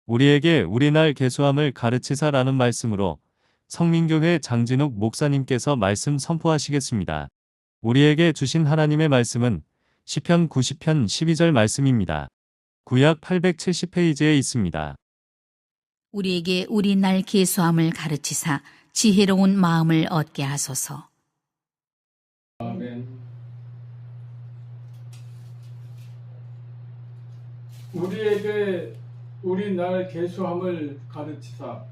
우리에게 우리날 계수함을 가르치사라는 말씀으로 성민교회 장진욱 목사님께서 말씀 선포하시겠습니다. 우리에게 주신 하나님의 말씀은 시편 90편 12절 말씀입니다. 구약 870페이지에 있습니다. 우리에게 우리날 계수함을 가르치사 지혜로운 마음을 얻게 하소서. 아멘. 우리에게 우리날 계수함을 가르치사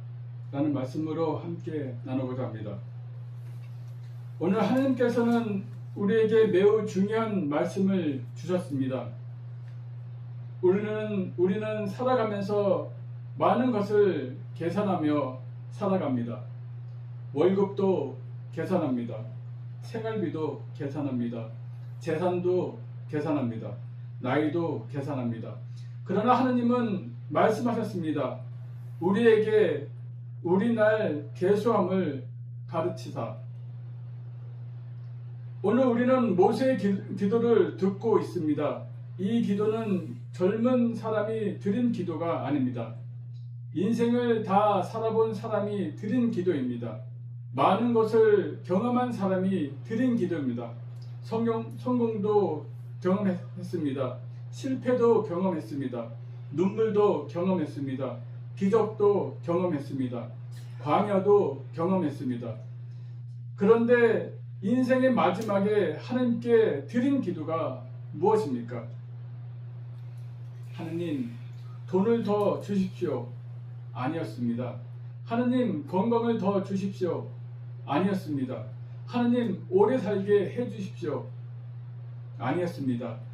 라는 말씀으로 함께 나누고자 합니다. 오늘 하나님께서는 우리에게 매우 중요한 말씀을 주셨습니다. 우리는 살아가면서 많은 것을 계산하며 살아갑니다. 월급도 계산합니다. 생활비도 계산합니다. 재산도 계산합니다. 나이도 계산합니다. 그러나 하느님은 말씀하셨습니다. 우리에게 우리날 계수함을 가르치사. 오늘 우리는 모세의 기도를 듣고 있습니다. 이 기도는 젊은 사람이 드린 기도가 아닙니다. 인생을 다 살아본 사람이 드린 기도입니다. 많은 것을 경험한 사람이 드린 기도입니다. 성공도 경험했습니다. 실패도 경험했습니다. 눈물도 경험했습니다. 기적도 경험했습니다. 광야도 경험했습니다. 그런데 인생의 마지막에 하나님께 드린 기도가 무엇입니까? 하느님, 돈을 더 주십시오. 아니었습니다. 하느님, 건강을 더 주십시오. 아니었습니다. 하느님, 오래 살게 해주십시오. 아니었습니다.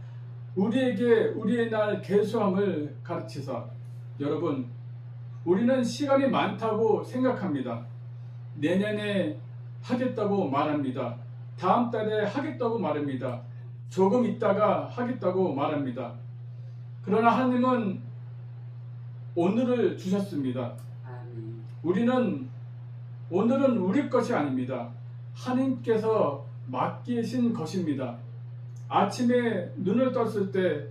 우리에게 우리의 날 계수함을 가르치사. 여러분, 우리는 시간이 많다고 생각합니다. 내년에 하겠다고 말합니다. 다음 달에 하겠다고 말합니다. 조금 있다가 하겠다고 말합니다. 그러나 하나님은 오늘을 주셨습니다. 오늘은 우리 것이 아닙니다. 하나님께서 맡기신 것입니다. 아침에 눈을 떴을 때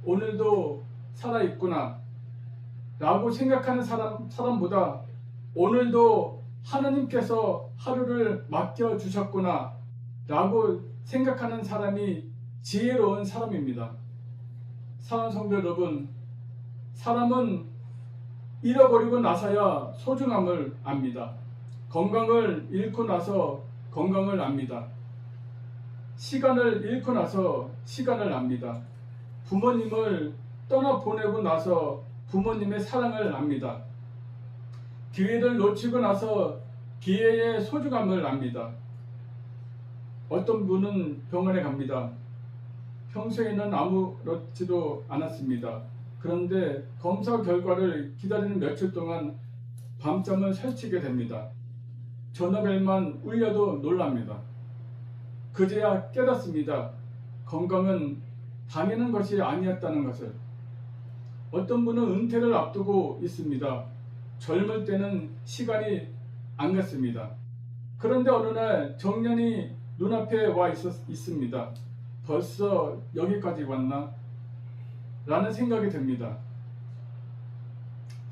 오늘도 살아있구나 라고 생각하는 사람보다 오늘도 하나님께서 하루를 맡겨주셨구나 라고 생각하는 사람이 지혜로운 사람입니다. 사랑하는 성도 여러분, 사람은 잃어버리고 나서야 소중함을 압니다. 건강을 잃고 나서 건강을 압니다. 시간을 잃고 나서 시간을 압니다. 부모님을 떠나보내고 나서 부모님의 사랑을 압니다. 기회를 놓치고 나서 기회의 소중함을 압니다. 어떤 분은 병원에 갑니다. 평소에는 아무렇지도 않았습니다. 그런데 검사 결과를 기다리는 며칠 동안 밤잠을 설치게 됩니다. 전화벨만 울려도 놀랍니다. 그제야 깨닫습니다. 건강은 당연한 것이 아니었다는 것을. 어떤 분은 은퇴를 앞두고 있습니다. 젊을 때는 시간이 안 갔습니다. 그런데 어느 날 정년이 눈앞에 와 있습니다. 벌써 여기까지 왔나? 라는 생각이 듭니다.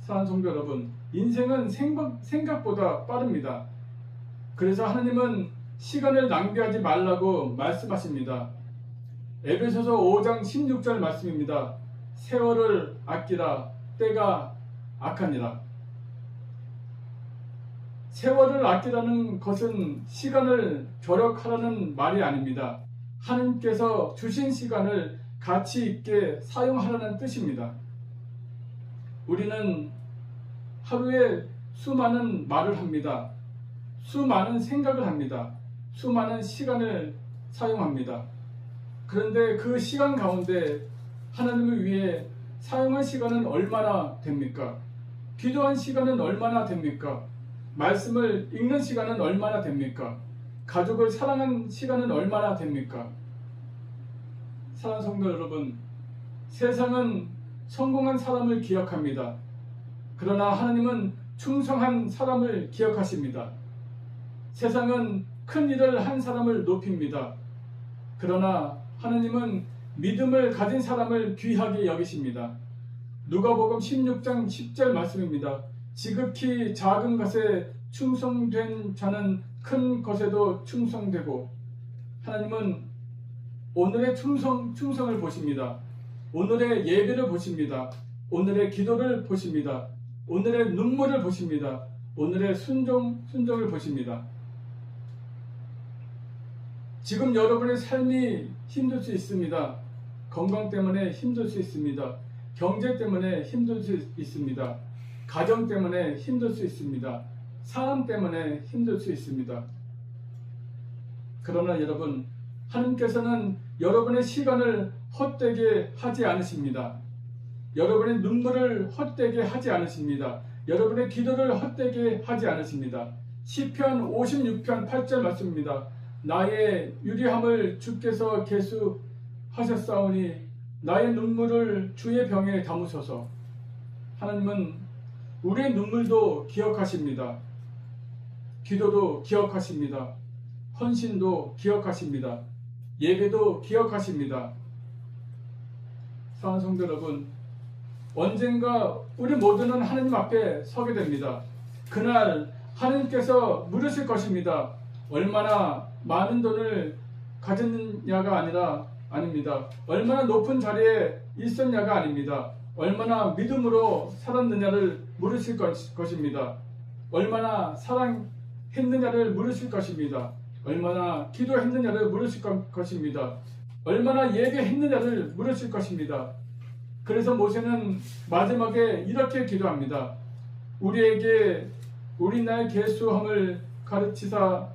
사랑하는 성도 여러분, 인생은 생각보다 빠릅니다. 그래서 하나님은 시간을 낭비하지 말라고 말씀하십니다. 에베소서 5장 16절 말씀입니다. 세월을 아끼라, 때가 악하니라. 세월을 아끼라는 것은 시간을 절약하라는 말이 아닙니다. 하나님께서 주신 시간을 가치 있게 사용하라는 뜻입니다. 우리는 하루에 수많은 말을 합니다. 수많은 생각을 합니다. 수많은 시간을 사용합니다. 그런데 그 시간 가운데 하나님을 위해 사용한 시간은 얼마나 됩니까? 기도한 시간은 얼마나 됩니까? 말씀을 읽는 시간은 얼마나 됩니까? 가족을 사랑한 시간은 얼마나 됩니까? 사랑하는 성도 여러분, 세상은 성공한 사람을 기억합니다. 그러나 하나님은 충성한 사람을 기억하십니다. 세상은 큰 일을 한 사람을 높입니다. 그러나 하나님은 믿음을 가진 사람을 귀하게 여기십니다. 누가복음 16장 10절 말씀입니다. 지극히 작은 것에 충성된 자는 큰 것에도 충성되고, 하나님은 오늘의 충성을 보십니다. 오늘의 예배를 보십니다. 오늘의 기도를 보십니다. 오늘의 눈물을 보십니다. 오늘의 순종을 보십니다. 지금 여러분의 삶이 힘들 수 있습니다. 건강 때문에 힘들 수 있습니다. 경제 때문에 힘들 수 있습니다. 가정 때문에 힘들 수 있습니다. 사람 때문에 힘들 수 있습니다. 그러나 여러분, 하나님께서는 여러분의 시간을 헛되게 하지 않으십니다. 여러분의 눈물을 헛되게 하지 않으십니다. 여러분의 기도를 헛되게 하지 않으십니다. 시편 56편 8절 말씀입니다. 나의 유리함을 주께서 계수하셨사오니 나의 눈물을 주의 병에 담으소서. 하나님은 우리의 눈물도 기억하십니다. 기도도 기억하십니다. 헌신도 기억하십니다. 예배도 기억하십니다. 사랑하는 성도 여러분, 언젠가 우리 모두는 하나님 앞에 서게 됩니다. 그날 하나님께서 물으실 것입니다. 얼마나 많은 돈을 가졌느냐가 아닙니다. 얼마나 높은 자리에 있었냐가 아닙니다. 얼마나 믿음으로 살았느냐를 물으실 것입니다. 얼마나 사랑했느냐를 물으실 것입니다. 얼마나 기도했느냐를 물으실 것입니다. 얼마나 예배했느냐를 물으실 것입니다. 그래서 모세는 마지막에 이렇게 기도합니다. 우리에게 우리나라의 계수함을 가르치사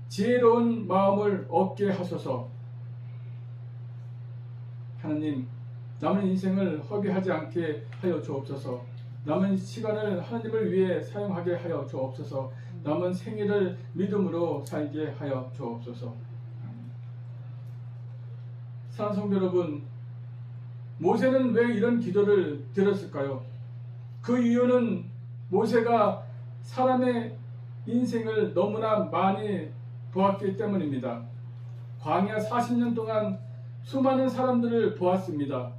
지혜로운 마음을 얻게 하소서. 하나님, 남은 인생을 허비하지 않게 하여 주옵소서. 남은 시간을 하나님을 위해 사용하게 하여 주옵소서. 남은 생일을 믿음으로 살게 하여 주옵소서. 사랑하는 성도 여러분, 모세는 왜 이런 기도를 드렸을까요? 그 이유는 모세가 사람의 인생을 너무나 많이 보았기 때문입니다. 광야 40년 동안 수많은 사람들을 보았습니다.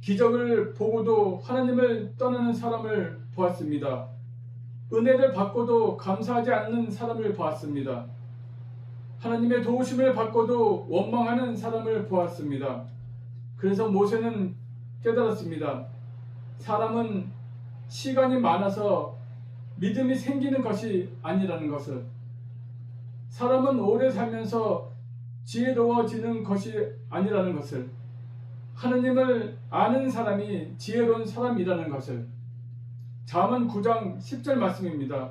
기적을 보고도 하나님을 떠나는 사람을 보았습니다. 은혜를 받고도 감사하지 않는 사람을 보았습니다. 하나님의 도우심을 받고도 원망하는 사람을 보았습니다. 그래서 모세는 깨달았습니다. 사람은 시간이 많아서 믿음이 생기는 것이 아니라는 것을, 사람은 오래 살면서 지혜로워지는 것이 아니라는 것을, 하나님을 아는 사람이 지혜로운 사람이라는 것을. 잠언 9장 10절 말씀입니다.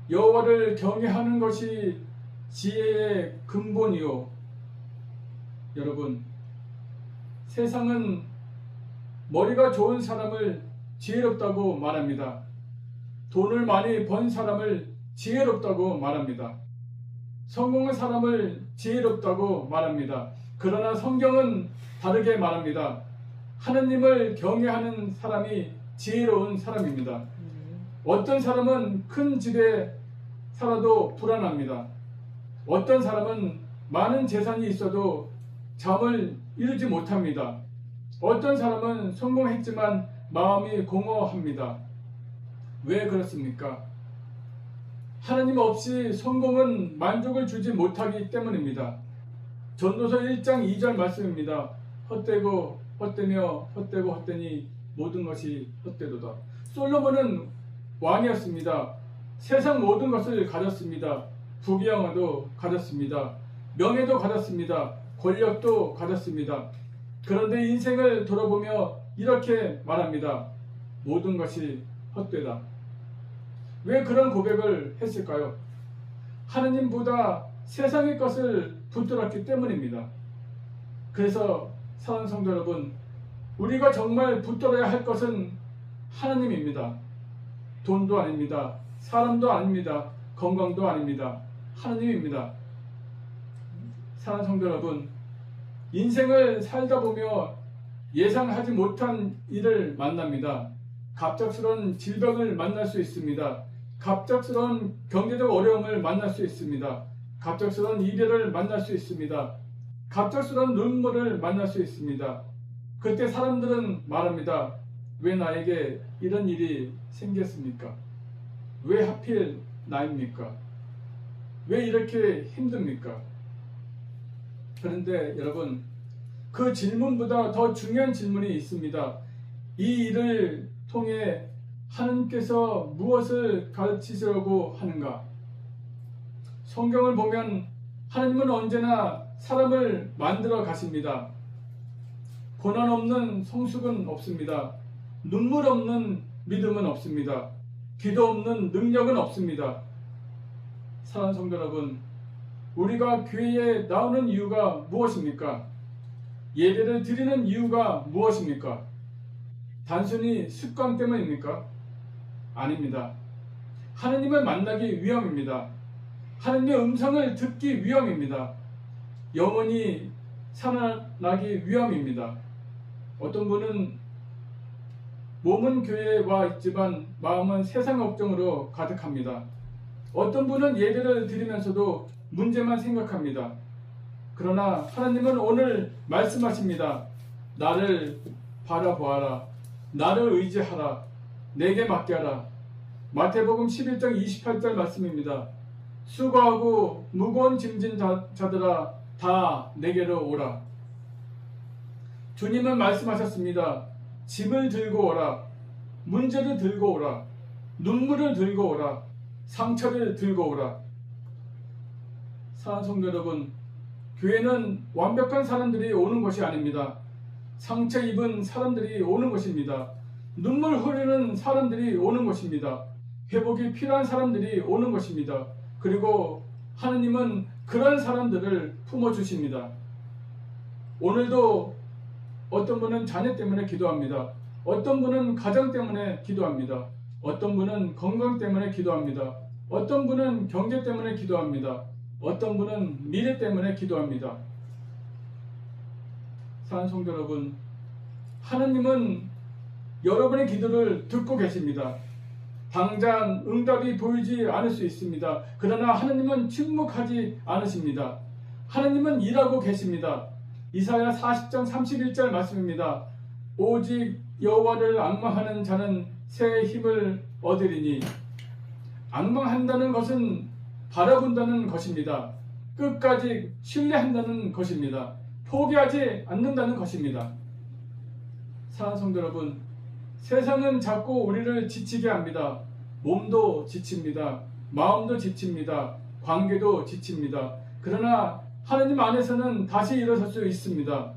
여호와를 경외하는 것이 지혜의 근본이요. 여러분, 세상은 머리가 좋은 사람을 지혜롭다고 말합니다. 돈을 많이 번 사람을 지혜롭다고 말합니다. 성공한 사람을 지혜롭다고 말합니다. 그러나 성경은 다르게 말합니다. 하나님을 경외하는 사람이 지혜로운 사람입니다. 어떤 사람은 큰 집에 살아도 불안합니다. 어떤 사람은 많은 재산이 있어도 잠을 이루지 못합니다. 어떤 사람은 성공했지만 마음이 공허합니다. 왜 그렇습니까? 하나님 없이 성공은 만족을 주지 못하기 때문입니다. 전도서 1장 2절 말씀입니다. 헛되고 헛되며 헛되고 헛되니 모든 것이 헛되도다. 솔로몬은 왕이었습니다. 세상 모든 것을 가졌습니다. 부귀영화도 가졌습니다. 명예도 가졌습니다. 권력도 가졌습니다. 그런데 인생을 돌아보며 이렇게 말합니다. 모든 것이 헛되다. 왜 그런 고백을 했을까요? 하나님보다 세상의 것을 붙들었기 때문입니다. 그래서 사랑하는 성도 여러분, 우리가 정말 붙들어야 할 것은 하나님입니다. 돈도 아닙니다. 사람도 아닙니다. 건강도 아닙니다. 하나님입니다. 사랑하는 성도 여러분, 인생을 살다 보며 예상하지 못한 일을 만납니다. 갑작스러운 질병을 만날 수 있습니다. 갑작스러운 경제적 어려움을 만날 수 있습니다. 갑작스러운 이별을 만날 수 있습니다. 갑작스러운 눈물을 만날 수 있습니다. 그때 사람들은 말합니다. 왜 나에게 이런 일이 생겼습니까? 왜 하필 나입니까? 왜 이렇게 힘듭니까? 그런데 여러분, 그 질문보다 더 중요한 질문이 있습니다. 이 일을 통해 하나님께서 무엇을 가르치시려고 하는가? 성경을 보면 하나님은 언제나 사람을 만들어 가십니다. 고난 없는 성숙은 없습니다. 눈물 없는 믿음은 없습니다. 기도 없는 능력은 없습니다. 사랑하는 성도 여러분, 우리가 교회에 나오는 이유가 무엇입니까? 예배를 드리는 이유가 무엇입니까? 단순히 습관 때문입니까? 아닙니다. 하나님을 만나기 위함입니다. 하나님의 음성을 듣기 위함입니다. 영원히 살아나기 위함입니다. 어떤 분은 몸은 교회에 와 있지만 마음은 세상 걱정으로 가득합니다. 어떤 분은 예배를 드리면서도 문제만 생각합니다. 그러나 하나님은 오늘 말씀하십니다. 나를 바라보아라. 나를 의지하라. 내게 맡겨라. 마태복음 11장 28절 말씀입니다. 수고하고 무거운 짐진 자들아 다 내게로 오라. 주님은 말씀하셨습니다. 짐을 들고 오라. 문제를 들고 오라. 눈물을 들고 오라. 상처를 들고 오라. 사랑하는 성도 여러분, 교회는 완벽한 사람들이 오는 것이 아닙니다. 상처 입은 사람들이 오는 것입니다. 눈물 흘리는 사람들이 오는 것입니다. 회복이 필요한 사람들이 오는 것입니다. 그리고 하나님은 그런 사람들을 품어주십니다. 오늘도 어떤 분은 자녀 때문에 기도합니다. 어떤 분은 가정 때문에 기도합니다. 어떤 분은 건강 때문에 기도합니다. 어떤 분은 경제 때문에 기도합니다. 어떤 분은 미래 때문에 기도합니다. 사랑하는 성도 여러분, 하나님은 여러분의 기도를 듣고 계십니다. 당장 응답이 보이지 않을 수 있습니다. 그러나 하나님은 침묵하지 않으십니다. 하나님은 일하고 계십니다. 이사야 40장 31절 말씀입니다. 오직 여호와를 앙망하는 자는 새 힘을 얻으리니. 앙망한다는 것은 바라본다는 것입니다. 끝까지 신뢰한다는 것입니다. 포기하지 않는다는 것입니다. 사랑하는 성도 여러분, 세상은 자꾸 우리를 지치게 합니다. 몸도 지칩니다. 마음도 지칩니다. 관계도 지칩니다. 그러나 하나님 안에서는 다시 일어설 수 있습니다.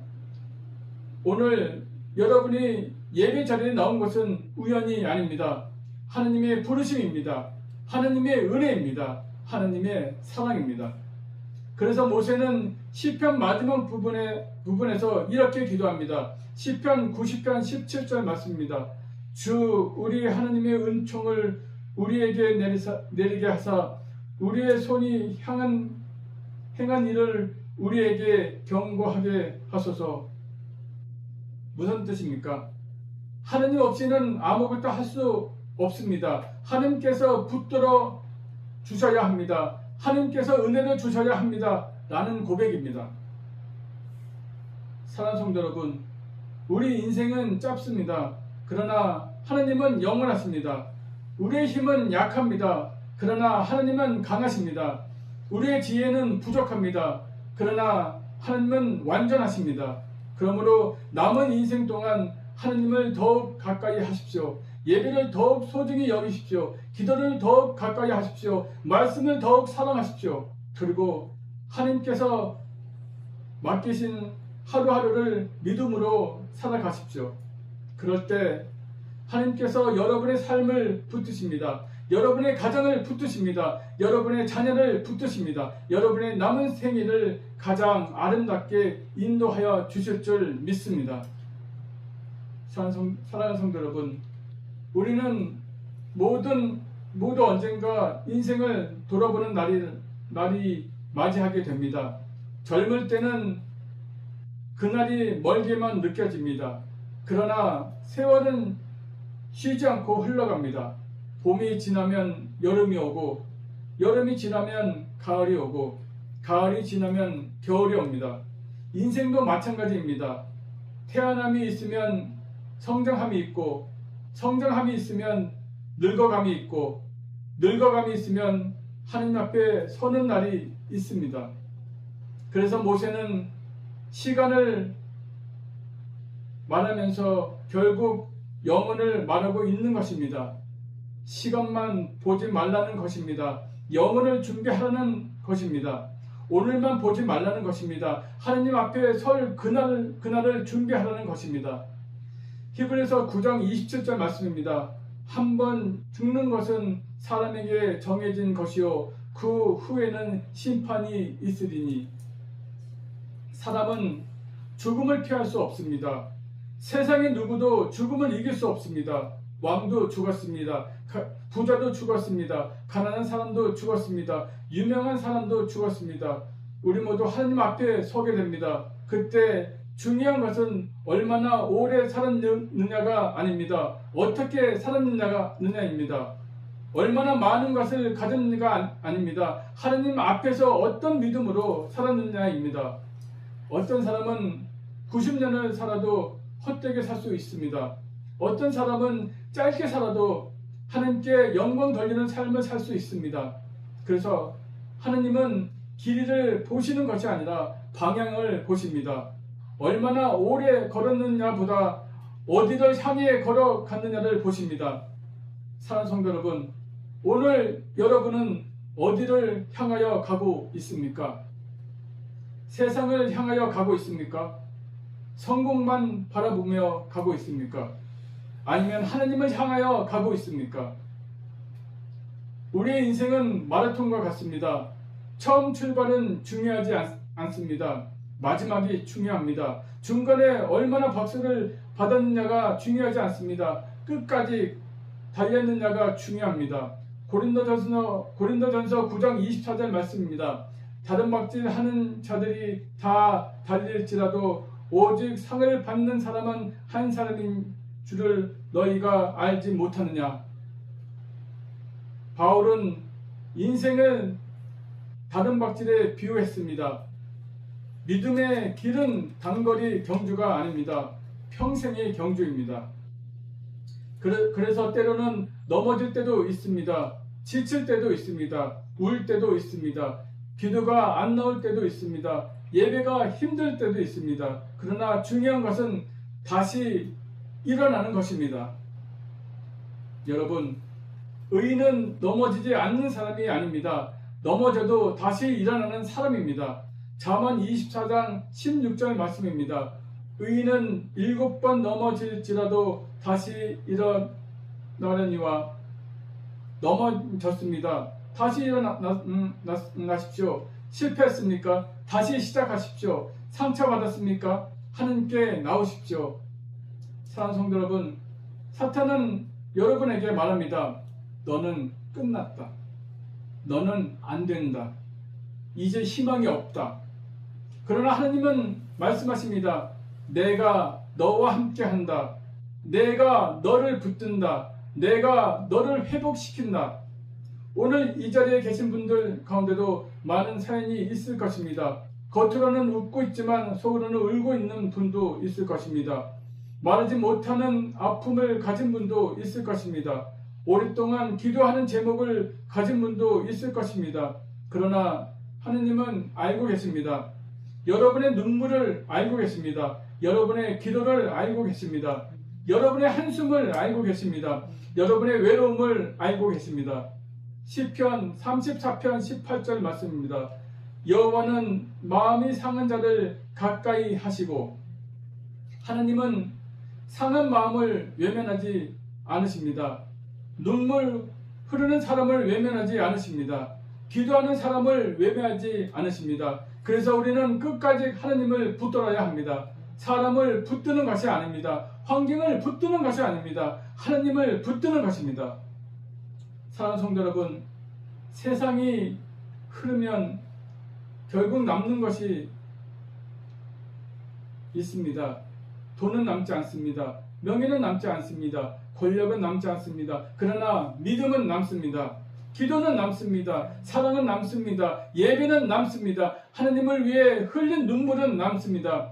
오늘 여러분이 예배 자리에 나온 것은 우연이 아닙니다. 하나님의 부르심입니다. 하나님의 은혜입니다. 하나님의 사랑입니다. 그래서 모세는 시편 마지막 부분에서 이렇게 기도합니다. 시편 90편 17절 말씀입니다. 주 우리 하나님의 은총을 우리에게 내리게 하사 우리의 손이 행한 일을 우리에게 경고하게 하소서. 무슨 뜻입니까? 하나님 없이는 아무것도 할 수 없습니다. 하나님께서 붙들어 주셔야 합니다. 하나님께서 은혜를 주셔야 합니다. 라는 고백입니다. 사랑하는 성도 여러분, 우리 인생은 짧습니다. 그러나 하나님은 영원하십니다. 우리의 힘은 약합니다. 그러나 하나님은 강하십니다. 우리의 지혜는 부족합니다. 그러나 하나님은 완전하십니다. 그러므로 남은 인생 동안 하나님을 더욱 가까이 하십시오. 예배를 더욱 소중히 여기십시오. 기도를 더욱 가까이 하십시오. 말씀을 더욱 사랑하십시오. 그리고 하나님께서 맡기신 하루하루를 믿음으로 살아가십시오. 그럴 때 하나님께서 여러분의 삶을 붙드십니다. 여러분의 가정을 붙드십니다. 여러분의 자녀를 붙드십니다. 여러분의 남은 생일을 가장 아름답게 인도하여 주실 줄 믿습니다. 사랑하는 성도 여러분, 우리는 모두 언젠가 인생을 돌아보는 날이 맞이하게 됩니다. 젊을 때는 그날이 멀게만 느껴집니다. 그러나 세월은 쉬지 않고 흘러갑니다. 봄이 지나면 여름이 오고, 여름이 지나면 가을이 오고, 가을이 지나면 겨울이 옵니다. 인생도 마찬가지입니다. 태어남이 있으면 성장함이 있고, 성장함이 있으면 늙어감이 있고, 늙어감이 있으면 하느님 앞에 서는 날이 있습니다. 그래서 모세는 시간을 말하면서 결국 영혼을 말하고 있는 것입니다. 시간만 보지 말라는 것입니다. 영혼을 준비하라는 것입니다. 오늘만 보지 말라는 것입니다. 하느님 앞에 설 그날을 준비하라는 것입니다. 히브리서 9장 27절 말씀입니다. 한 번 죽는 것은 사람에게 정해진 것이요 그 후에는 심판이 있으리니. 사람은 죽음을 피할 수 없습니다. 세상의 누구도 죽음을 이길 수 없습니다. 왕도 죽었습니다. 부자도 죽었습니다. 가난한 사람도 죽었습니다. 유명한 사람도 죽었습니다. 우리 모두 하나님 앞에 서게 됩니다. 그때 중요한 것은 얼마나 오래 살았느냐가 아닙니다. 어떻게 살았느냐입니다. 얼마나 많은 것을 가졌느냐가 아닙니다. 하나님 앞에서 어떤 믿음으로 살았느냐입니다. 어떤 사람은 90년을 살아도 헛되게 살 수 있습니다. 어떤 사람은 짧게 살아도 하나님께 영광 돌리는 삶을 살 수 있습니다. 그래서 하나님은 길이를 보시는 것이 아니라 방향을 보십니다. 얼마나 오래 걸었느냐보다 어디를 향해 걸어갔느냐를 보십니다. 사랑하는 성도 여러분, 오늘 여러분은 어디를 향하여 가고 있습니까? 세상을 향하여 가고 있습니까? 성공만 바라보며 가고 있습니까? 아니면 하나님을 향하여 가고 있습니까? 우리의 인생은 마라톤과 같습니다. 처음 출발은 중요하지 않습니다. 마지막이 중요합니다. 중간에 얼마나 박수를 받았느냐가 중요하지 않습니다. 끝까지 달렸느냐가 중요합니다. 고린도전서 9장 24절 말씀입니다. 다른 박질 하는 자들이 다 달릴지라도 오직 상을 받는 사람은 한 사람인 줄을 너희가 알지 못하느냐. 바울은 인생을 다른 박질에 비유했습니다. 믿음의 길은 단거리 경주가 아닙니다. 평생의 경주입니다. 그래서 때로는 넘어질 때도 있습니다. 지칠 때도 있습니다. 울 때도 있습니다. 기도가 안 나올 때도 있습니다. 예배가 힘들 때도 있습니다. 그러나 중요한 것은 다시 일어나는 것입니다. 여러분, 의인은 넘어지지 않는 사람이 아닙니다. 넘어져도 다시 일어나는 사람입니다. 잠언 24장 16절 말씀입니다. 의인은 7번 넘어질지라도 다시 일어나려니와. 넘어졌습니다. 다시 일어나십시오. 실패했습니까? 다시 시작하십시오. 상처받았습니까? 하나님께 나오십시오. 사랑하는 성도 여러분, 사탄은 여러분에게 말합니다. 너는 끝났다. 너는 안 된다. 이제 희망이 없다. 그러나 하나님은 말씀하십니다. 내가 너와 함께 한다. 내가 너를 붙든다. 내가 너를 회복시킨다. 오늘 이 자리에 계신 분들 가운데도 많은 사연이 있을 것입니다. 겉으로는 웃고 있지만 속으로는 울고 있는 분도 있을 것입니다. 말하지 못하는 아픔을 가진 분도 있을 것입니다. 오랫동안 기도하는 제목을 가진 분도 있을 것입니다. 그러나 하느님은 알고 계십니다. 여러분의 눈물을 알고 계십니다. 여러분의 기도를 알고 계십니다. 여러분의 한숨을 알고 계십니다. 여러분의 외로움을 알고 계십니다. 시편 34편 18절 말씀입니다. 여호와는 마음이 상한 자를 가까이 하시고, 하나님은 상한 마음을 외면하지 않으십니다. 눈물 흐르는 사람을 외면하지 않으십니다. 기도하는 사람을 외면하지 않으십니다. 그래서 우리는 끝까지 하나님을 붙들어야 합니다. 사람을 붙드는 것이 아닙니다. 환경을 붙드는 것이 아닙니다. 하나님을 붙드는 것입니다. 사랑하는 성도 여러분, 세상이 흐르면 결국 남는 것이 있습니다. 돈은 남지 않습니다. 명예는 남지 않습니다. 권력은 남지 않습니다. 그러나 믿음은 남습니다. 기도는 남습니다. 사랑은 남습니다. 예배는 남습니다. 하나님을 위해 흘린 눈물은 남습니다.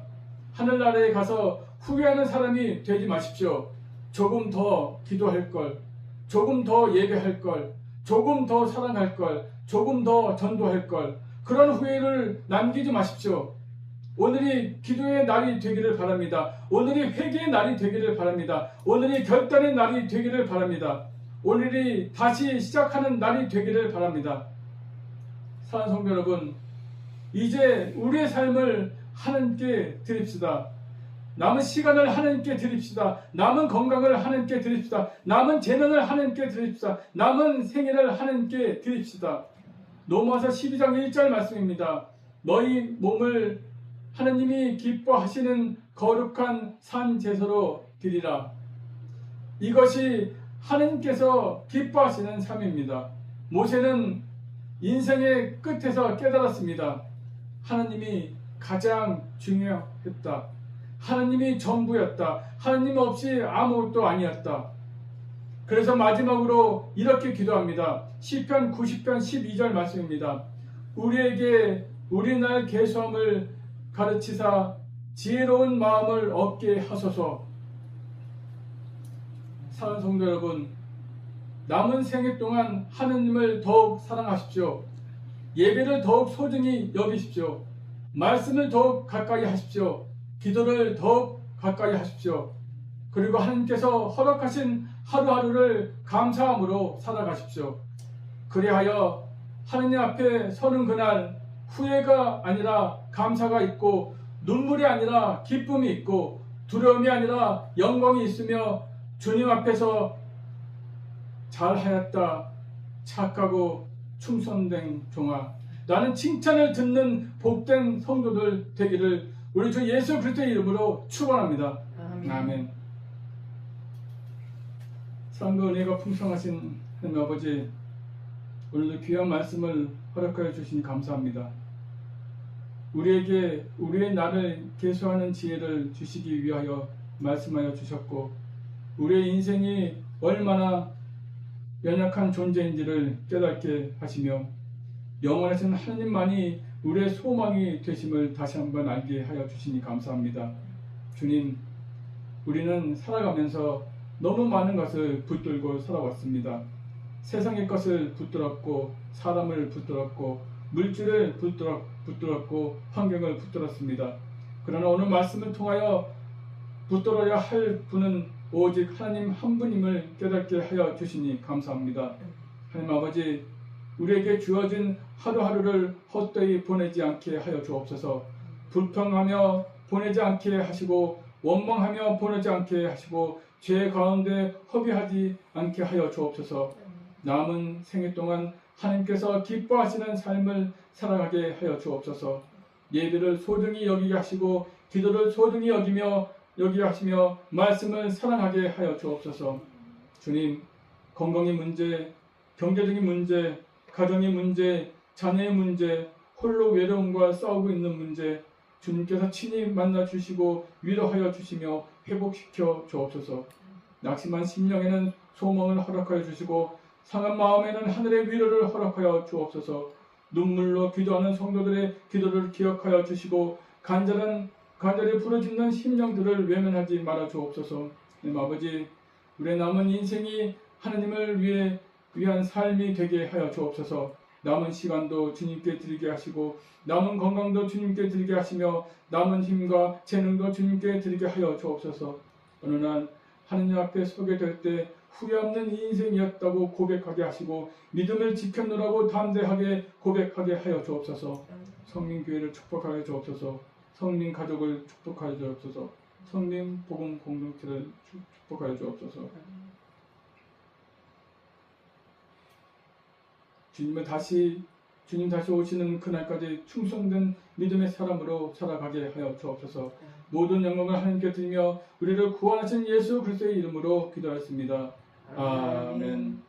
하늘나라에 가서 후회하는 사람이 되지 마십시오. 조금 더 기도할 걸, 조금 더 예배할 걸, 조금 더 사랑할 걸, 조금 더 전도할 걸, 그런 후회를 남기지 마십시오. 오늘이 기도의 날이 되기를 바랍니다. 오늘이 회개의 날이 되기를 바랍니다. 오늘이 결단의 날이 되기를 바랍니다. 오늘이 다시 시작하는 날이 되기를 바랍니다. 사랑하는 성도 여러분, 이제 우리의 삶을 하나님께 드립시다. 남은 시간을 하나님께 드립시다. 남은 건강을 하나님께 드립시다. 남은 재능을 하나님께 드립시다. 남은 생애를 하나님께 드립시다. 로마서 12장 1절 말씀입니다. 너희 몸을 하나님이 기뻐하시는 거룩한 산 제사로 드리라. 이것이 하나님께서 기뻐하시는 삶입니다. 모세는 인생의 끝에서 깨달았습니다. 하나님이 가장 중요했다. 하나님이 전부였다. 하나님 없이 아무것도 아니었다. 그래서 마지막으로 이렇게 기도합니다. 시편 90편 12절 말씀입니다. 우리에게 우리날 계수함을 가르치사 지혜로운 마음을 얻게 하소서. 사랑하는 성도 여러분, 남은 생애 동안 하느님을 더욱 사랑하십시오. 예배를 더욱 소중히 여기십시오. 말씀을 더욱 가까이 하십시오. 기도를 더욱 가까이 하십시오. 그리고 하나님께서 허락하신 하루하루를 감사함으로 살아가십시오. 그리하여 하느님 앞에 서는 그날 후회가 아니라 감사가 있고, 눈물이 아니라 기쁨이 있고, 두려움이 아니라 영광이 있으며, 주님 앞에서 잘하였다, 착하고 충성된 종아, 나는 칭찬을 듣는 복된 성도들 되기를 우리 주 예수 그리스도의 이름으로 축원합니다. 아멘. 사랑과 은혜가 풍성하신 하나님 아버지, 오늘도 귀한 말씀을 허락하여 주시니 감사합니다. 우리에게 우리의 날을 계수하는 지혜를 주시기 위하여 말씀하여 주셨고, 우리의 인생이 얼마나 연약한 존재인지를 깨닫게 하시며, 영원하신 하나님만이 우리의 소망이 되심을 다시 한번 알게 하여 주시니 감사합니다. 주님, 우리는 살아가면서 너무 많은 것을 붙들고 살아왔습니다. 세상의 것을 붙들었고, 사람을 붙들었고, 물질을 붙들었고, 환경을 붙들었습니다. 그러나 오늘 말씀을 통하여 붙들어야 할 분은 오직 하나님 한 분임을 깨닫게 하여 주시니 감사합니다. 하나님 아버지, 우리에게 주어진 하루하루를 헛되이 보내지 않게 하여 주옵소서. 불평하며 보내지 않게 하시고, 원망하며 보내지 않게 하시고, 죄 가운데 허비하지 않게 하여 주옵소서. 남은 생애 동안 하나님께서 기뻐하시는 삶을 살아가게 하여 주옵소서. 예배를 소중히 여기게 하시고, 기도를 소중히 여기게 하시며, 말씀을 사랑하게 하여 주옵소서. 주님, 건강의 문제, 경제적인 문제, 가정의 문제, 자녀의 문제, 홀로 외로움과 싸우고 있는 문제, 주님께서 친히 만나 주시고 위로하여 주시며 회복시켜 주옵소서. 낙심한 심령에는 소망을 허락하여 주시고, 상한 마음에는 하늘의 위로를 허락하여 주옵소서. 눈물로 기도하는 성도들의 기도를 기억하여 주시고, 간절히 부르짖는 심령들을 외면하지 말아 주옵소서. 아버지, 우리의 남은 인생이 하나님을 위한 삶이 되게 하여 주옵소서. 남은 시간도 주님께 드리게 하시고, 남은 건강도 주님께 드리게 하시며, 남은 힘과 재능도 주님께 드리게 하여 주옵소서. 어느 날 하느님 앞에 서게 될 때 후회 없는 인생이었다고 고백하게 하시고, 믿음을 지켰노라고 담대하게 고백하게 하여 주옵소서. 성민교회를 축복하여 주옵소서. 성민 가족을 축복하여 주옵소서. 성민 복음 공동체를 축복하여 주옵소서. 주님 다시 오시는 그날까지 충성된 믿음의 사람으로 살아가게 하여 주옵소서. 모든 영광을 하나님께 드리며 우리를 구원하신 예수 그리스도의 이름으로 기도하였습니다. 아멘.